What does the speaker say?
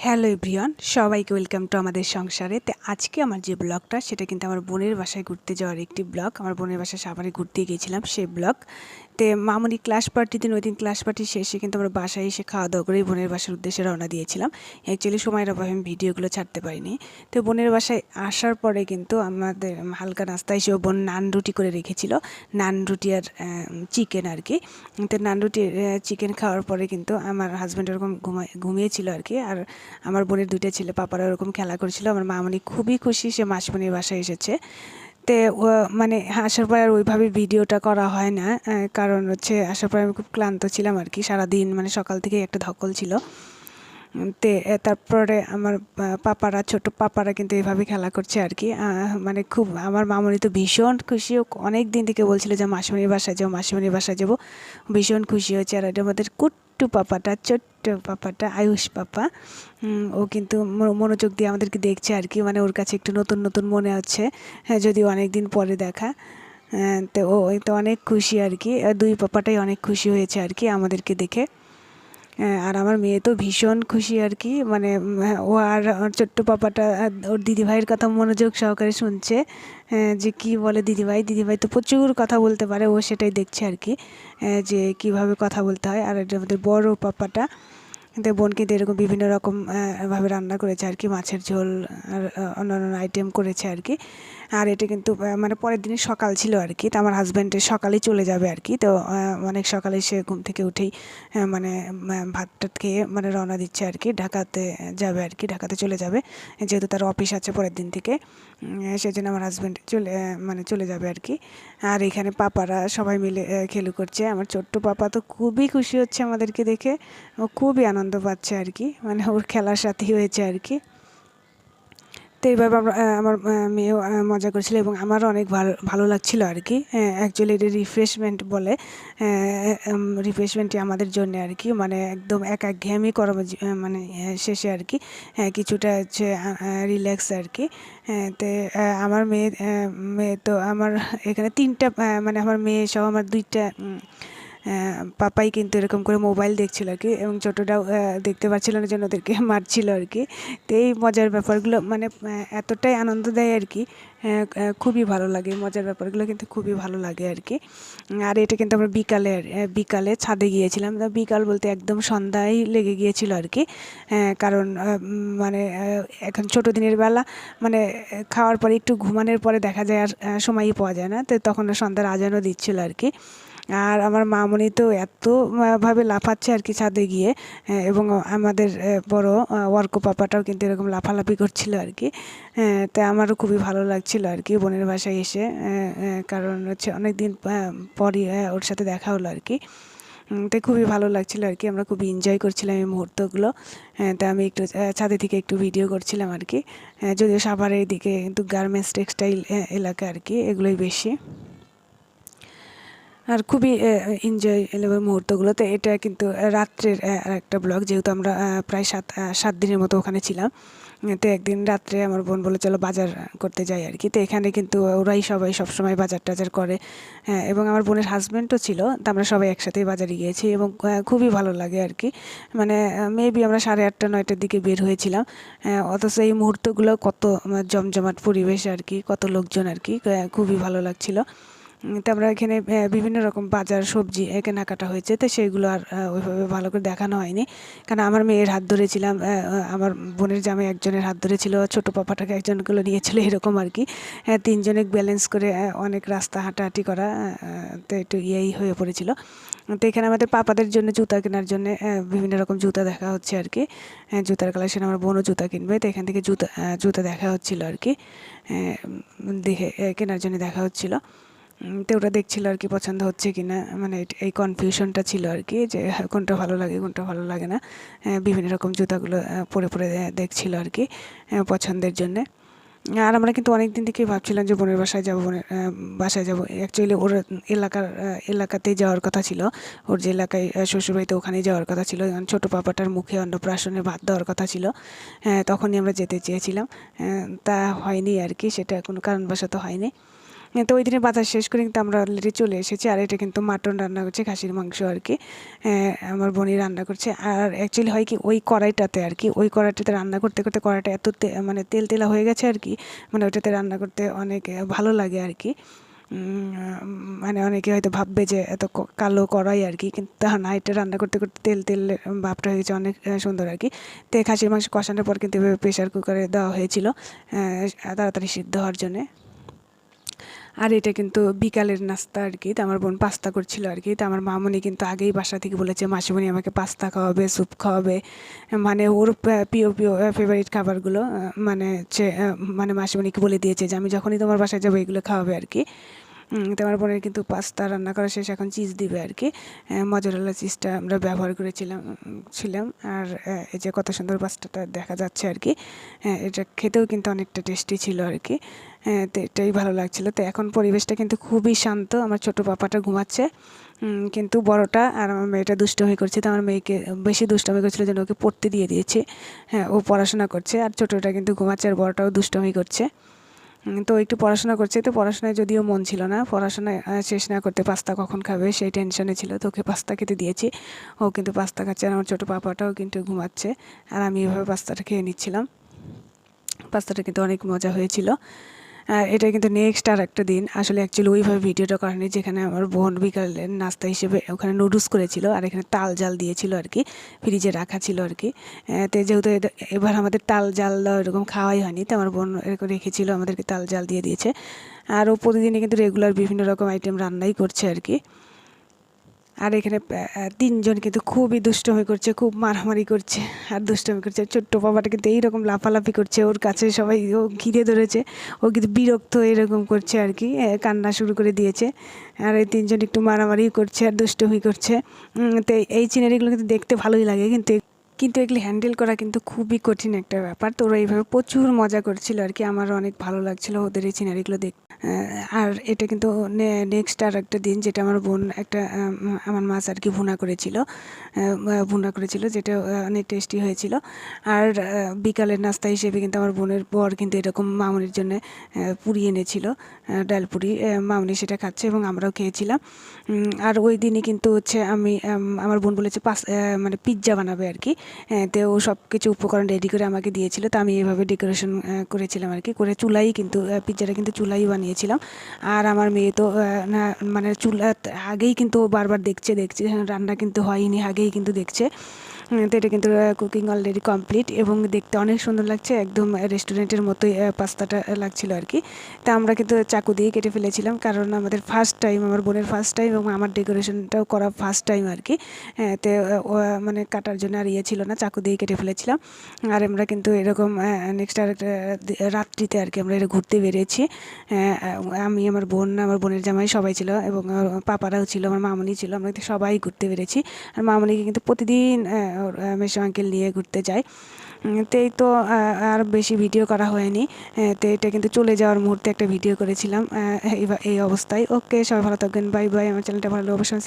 Hello everyone, সবাইকে welcome to আমাদের সংসারে। তো আজকে আমার যে ব্লগটা সেটা কিন্তু আমার বোনের বাসায় ঘুরতে যাওয়ার একটি ব্লগ। আমার বোনের বাসায় সাভারে ঘুরতে গিয়েছিলাম সেই ব্লগ। তো মামুনি ক্লাস পার্টিতে ওই দিন ক্লাস পার্টি শেষে কিন্তু আমরা বাসায় এসে খাওয়া দাওয়া করে বোনের বাসার উদ্দেশ্যে রওনা দিয়েছিলাম। অ্যাকচুয়ালি সময়ের অভাবে আমি ভিডিওগুলো ছাড়তে পারিনি। তো বোনের বাসায় আসার পরে কিন্তু আমাদের হালকা নাস্তা হিসেবে বোন নান রুটি করে রেখেছিল, নান রুটি আর চিকেন আর কি। তো নান রুটি চিকেন খাওয়ার পরে কিন্তু আমার হাজব্যান্ড এরকম ঘুমিয়েছিল আর কি। আর আমার বোনের দুইটা ছেলে পাপারা ওরকম খেলা করছিল। আমার মামনি খুবই খুশি সে মাসিমণির বাসায় এসেছে। তে মানে আসার পর আর ওইভাবে ভিডিওটা করা হয় না, কারণ হচ্ছে আসার পর আমি খুব ক্লান্ত ছিলাম আর কি। সারাদিন মানে সকাল থেকে একটা ধকল ছিল। তারপরে আমার পাপারা, ছোট পাপারা কিন্তু এভাবে খেলা করছে আর কি। মানে খুব আমার মামনি তো ভীষণ খুশি। ও অনেক দিন থেকে বলছিল যে মাসিমণির বাসায় যাবো, মাসিমণির বাসায় যাবো। ভীষণ খুশি হয়েছে। আর এটা আমাদের কুট্টু পাপাটা, ছোট্ট পাপাটা, আয়ুষ পাপা, ও কিন্তু মনোযোগ দিয়ে আমাদেরকে দেখছে আর কি। মানে ওর কাছে একটু নতুন নতুন মনে হচ্ছে, হ্যাঁ, যদিও অনেক দিন পরে দেখা। তো ও তো অনেক খুশি আর কি। দুই পাপাটাই অনেক খুশি হয়েছে আর কি আমাদেরকে দেখে। আর আমার মেয়ে তো ভীষণ খুশি আর কি। মানে ও আর আমার ছোট্ট পাপাটা ওর দিদিভাইয়ের কথা মনোযোগ সহকারে শুনছে, যে কি বলে দিদিভাই। দিদিভাই তো প্রচুর কথা বলতে পারে, ও সেটাই দেখছে আর কি, যে কিভাবে কথা বলতে হয়। আর এটা আমাদের বড় পাপাটা, কিন্তু বোন কিন্তু এরকম বিভিন্ন রকম ভাবে রান্না করেছে আর কি, মাছের ঝোল আর অন্যান্য আইটেম করেছে আর কি। আর এটা কিন্তু মানে পরের দিনে সকাল ছিল আর কি। তো আমার হাজব্যান্ডের সকালেই চলে যাবে আর কি। তো অনেক সকালে সে ঘুম থেকে উঠেই মানে ভাত টাত খেয়ে মানে রওনা দিচ্ছে আর কি, ঢাকাতে যাবে আর কি, ঢাকাতে চলে যাবে, যেহেতু তার অফিস আছে পরের দিন থেকে। সেই জন্য আমার হাজব্যান্ড মানে চলে যাবে আর কি। আর এখানে পাপারা সবাই মিলে খেলু করছে। আমার ছোট্ট পাপা তো খুবই খুশি হচ্ছে আমাদেরকে দেখে, ও খুবই আনন্দ পাচ্ছে আর কি, মানে ওর খেলার সাথী হয়েছে আর কি। তো এইভাবে আমার মেয়েও মজা করছিল এবং আমারও অনেক ভালো ভালো লাগছিল আর কি। অ্যাকচুয়ালি এটা রিফ্রেশমেন্ট বলে, রিফ্রেশমেন্টই আমাদের জন্য আর কি। মানে একদম একঘেয়েমি মানে শেষে আর কি, কিছুটা হচ্ছে রিল্যাক্স আর কি। তো আমার মেয়ে তো আমার এখানে তিনটা, মানে আমার মেয়ে সহ আমার দুইটা পাপাই কিন্তু এরকম করে মোবাইল দেখছিল আর কি, এবং ছোটোটাও দেখতে পাচ্ছিল না, জন্য ওদেরকে মারছিল আর কি। তো এই মজার ব্যাপারগুলো মানে এতটাই আনন্দ দেয় আর কি, খুবই ভালো লাগে। মজার ব্যাপারগুলো কিন্তু খুবই ভালো লাগে আর কি। আর এটা কিন্তু আমরা বিকালে ছাদে গিয়েছিলাম। বিকাল বলতে একদম সন্ধ্যায় লেগে গিয়েছিল আর কি। কারণ মানে এখন ছোটো দিনের বেলা মানে খাওয়ার পরে একটু ঘুমানোর পরে দেখা যায় আর সময়ই পাওয়া যায় না। তো তখন সন্ধ্যার আজানও দিচ্ছিল আর কি। আর আমার মামনি তো এত ভাবে লাফাচ্ছে আর কি ছাদে গিয়ে, এবং আমাদের বড় ওয়ার্ক পাপাটাও কিন্তু এরকম লাফালাফি করছিল আর কি। তাই আমারও খুবই ভালো লাগছিল আর কি বোনের বাসায় এসে, কারণ হচ্ছে অনেক দিন পরই ওর সাথে দেখা হলো আর কি। তাই খুবই ভালো লাগছিল আর কি। আমরা খুবই এনজয় করছিলাম এই মুহূর্তগুলো। তাই আমি একটু ছাদে থেকে একটু ভিডিও করছিলাম আর কি। যদিও সাভারের দিকে কিন্তু গার্মেন্টস টেক্সটাইল এলাকা আর কি, এগুলোই বেশি। আর খুবই এনজয় লেভেল মুহূর্তগুলো। তো এটা কিন্তু রাত্রের একটা ব্লগ, যেহেতু আমরা প্রায় 7 দিনের মতো ওখানে ছিলাম। তো একদিন রাত্রে আমার বোন বলে চলো বাজার করতে যাই আর কি। তো এখানে কিন্তু ওরাই সবাই সবসময় বাজার টাজার করে, এবং আমার বোনের হাজব্যান্ডও ছিল। তো আমরা সবাই একসাথেই বাজারে গিয়েছি এবং খুবই ভালো লাগে আর কি। মানে মেবি আমরা 8:30 9টার দিকে বের হয়েছিলাম, অথচ এই মুহূর্তগুলো কত জমজমাট পরিবেশ আর কি, কত লোকজন আর কি, খুবই ভালো লাগছিল। তো আমরা এখানে বিভিন্ন রকম বাজার সবজি কেনাকাটা হয়েছে। তো সেইগুলো আর ওইভাবে ভালো করে দেখানো হয়নি, কারণ আমার মেয়ের হাত ধরেছিলাম, আমার বোনের জামাই একজনের হাত ধরেছিল, ছোটো পাপাটাকে একজনগুলো নিয়েছিল, এরকম আর কি। তিনজনে ব্যালেন্স করে অনেক রাস্তা হাঁটাহাঁটি করা, তো একটু ইয়েই হয়ে পড়েছিল। তো এখানে আমাদের পাপাদের জন্য জুতা কেনার জন্য বিভিন্ন রকম জুতা দেখা হচ্ছে আর কি। জুতার কালেকশন, আমার বোনও জুতা কিনবে, তো এখান থেকে জুতা দেখা হচ্ছিলো আর কি। দেখে কেনার জন্য দেখা হচ্ছিলো। তো ওটা দেখছিল আর কি পছন্দ হচ্ছে কি না, মানে এই কনফিউশনটা ছিল আর কি, যে কোনটা ভালো লাগে কোনটা ভালো লাগে না। বিভিন্ন রকম জুতাগুলো পরে পরে দেখছিল আর কি, পছন্দের জন্যে। আর আমরা কিন্তু অনেক দিন থেকেই ভাবছিলাম যে বোনের বাসায় যাবো, বোনের বাসায় যাবো। অ্যাকচুয়ালি ওর এলাকাতেই যাওয়ার কথা ছিল, ওর যে এলাকায় শ্বশুরবাড়িতে ওখানেই যাওয়ার কথা ছিল। ছোটো পাপাটার মুখে অন্নপ্রাশনে ভাত দেওয়ার কথা ছিল, তখনই আমরা যেতে চেয়েছিলাম। তা হয়নি আর কি, সেটা কোনো কারণবশত হয়নি। তো ওই দিনে বাজার শেষ করে কিন্তু আমরা অলরেডি চলে এসেছি। আর এটা কিন্তু মাটন রান্না করছে, খাসির মাংস আর কি আমার বোনই রান্না করছে। আর অ্যাকচুয়ালি হয় কি ওই কড়াইটাতে আর কি, ওই কড়াইটাতে রান্না করতে করতে কড়াইটা এত মানে তেল তেলা হয়ে গেছে আর কি, মানে ওইটাতে রান্না করতে অনেক ভালো লাগে আর কি। মানে অনেকে হয়তো ভাববে যে এত কালো কড়াই আর কি, কিন্তু তা না, এটা রান্না করতে করতে তেল তেল ভাবটা হয়ে গেছে অনেক সুন্দর আর কি। তো খাসির মাংস কষানোর পর কিন্তু প্রেশার কুকারে দেওয়া হয়েছিল তাড়াতাড়ি সিদ্ধ হওয়ার জন্যে। আর এটা কিন্তু বিকালের নাস্তা আর কি। তো আমার বোন পাস্তা করছিল আর কি। তো আমার মামনি কিন্তু আগেই বাসা থেকে বলেছে মাসিমণি আমাকে পাস্তা খাওয়াবে, স্যুপ খাওয়াবে, মানে ওর প্রিয় প্রিয় ফেভারিট খাবারগুলো মানে হচ্ছে মানে মাসিমণিকে বলে দিয়েছে যে আমি যখনই তোমার বাসায় যাবো এগুলো খাওয়াবে আর কি। তো আমার বোনের কিন্তু পাস্তা রান্না করা শেষ, এখন চিজ দিবে আর কি। মজারেলা চিজটা আমরা ব্যবহার ছিলাম। আর এই যে কত সুন্দর পাস্তাটা দেখা যাচ্ছে আর কি। এটা খেতেও কিন্তু অনেকটা টেস্টি ছিল আর কি। তো এটাই ভালো লাগছিল। তো এখন পরিবেশটা কিন্তু খুবই শান্ত। আমার ছোট পাপাটা ঘুমাচ্ছে, কিন্তু বড়টা আর আমার মেয়েটা দুষ্টুমি করছে। তো আমার মেয়েকে বেশি দুষ্টুমি করছিল জন্য ওকে পড়তে দিয়ে দিয়েছে। হ্যাঁ, ও পড়াশোনা করছে, আর ছোটোটা কিন্তু ঘুমাচ্ছে, আর বড়টাও দুষ্টুমি করছে। তো একটু পড়াশোনা করছে। তো পড়াশোনায় যদিও মন ছিল না, পড়াশোনা শেষ না করতে পাস্তা কখন খাবে সেই টেনশনে ছিল। তো ওকে পাস্তা খেতে দিয়েছি, ও কিন্তু পাস্তা খাচ্ছে। আর আমার ছোটো পাপাটাও কিন্তু ঘুমাচ্ছে, আর আমি এভাবে পাস্তাটা খেয়ে নিচ্ছিলাম। পাস্তাটা কিন্তু অনেক মজা হয়েছিল। এটা কিন্তু নেক্সট আর একটা দিন, আসলে অ্যাকচুয়ালি ওইভাবে ভিডিওটা করেনি, যেখানে আমার বোন বিকালের নাস্তা হিসেবে ওখানে নুডলস করেছিল, আর এখানে তাল জাল দিয়েছিল আর কি, ফ্রিজে রাখা ছিল আর কি। তো যেহেতু এবার আমাদের তাল জাল এরকম খাওয়াই হয়নি, তো আমার বোন এরকম রেখেছিল, আমাদেরকে তাল জাল দিয়ে দিয়েছে। আর ও প্রতিদিনই কিন্তু রেগুলার বিভিন্ন রকম আইটেম রান্নাই করছে আর কি। আর এখানে তিনজন কিন্তু খুবই দুষ্টুমি করছে, খুব মারামারি করছে আর দুষ্টুমি করছে। ছোট্ট বাবাটা কিন্তু এইরকম লাফালাফি করছে, ওর কাছে সবাই ও ঘিরে ধরেছে, ও কিন্তু বিরক্ত এরকম করছে আর কি, কান্না শুরু করে দিয়েছে। আর এই তিনজন একটু মারামারি করছে আর দুষ্টুমি করছে। তো এই সিনারিগুলো কিন্তু দেখতে ভালোই লাগে, কিন্তু কিন্তু এগুলি হ্যান্ডেল করা কিন্তু খুবই কঠিন একটা ব্যাপার। তো ওরা এইভাবে প্রচুর মজা করছিল আর কি, আমারও অনেক ভালো লাগছিল ওদের এই সিনারিগুলো আর এটা কিন্তু নেক্সট আর একটা দিন, যেটা আমার বোন একটা আমার মাছ আর কি ভুনা করেছিল, যেটা অনেক টেস্টি হয়েছিল। আর বিকালের নাস্তা হিসেবে কিন্তু আমার বোনের বর কিন্তু এরকম মামনির জন্য পুরি এনেছিল, ডাল পুরি। মামনি সেটা খাচ্ছে এবং আমরাও খেয়েছিলাম। আর ওই দিনই কিন্তু হচ্ছে আমার বোন বলেছে মানে পিৎজা বানাবে আর কি। তো ও সব কিছু উপকরণ রেডি করে আমাকে দিয়েছিল। তো আমি এইভাবে ডেকোরেশন করেছিলাম আর কি, করে চুলাই কিন্তু পিৎজাটা কিন্তু চুলাই বানিয়েছিলাম। আর আমার মেয়ে তো মানে চুলা আগেই কিন্তু বারবার দেখছে রান্না কিন্তু হয়নি, আগেই কিন্তু দেখছে। তো এটা কিন্তু কুকিং অলরেডি কমপ্লিট, এবং দেখতে অনেক সুন্দর লাগছে, একদম রেস্টুরেন্টের মতোই পাস্তাটা লাগছিল আর কি। তা আমরা কিন্তু চাকু দিয়ে কেটে ফেলেছিলাম, কারণ আমাদের ফার্স্ট টাইম, আমার বোনের ফার্স্ট টাইম, এবং আমার ডেকোরেশনটাও করা ফার্স্ট টাইম আর কি। তো মানে কাটার জন্য আর ছিল না, চাকু দিয়ে কেটে ফেলেছিলাম। আর আমরা কিন্তু এরকম নেক্সট আর রাত্রিতে আর কি আমরা এটা ঘুরতে বেরিয়েছি। আমি, আমার বোন, আমার বোনের জামাই সবাই ছিল, এবং পাপারাও ছিল, আমার মামনি ছিল, আমরা সবাই ঘুরতে বেরিয়েছি। আর মামনিকে কিন্তু প্রতিদিন ওর মেসো আঙ্কেল নিয়ে ঘুরতে যায়। তো এই তো আর বেশি ভিডিও করা হয়নি। তো এটা কিন্তু চলে যাওয়ার মুহূর্তে একটা ভিডিও করেছিলাম এই অবস্থায়। ওকে, সবাই ভালো থাকবেন, বাই বাই। আমার চ্যানেলটা ভালো অবশ্যই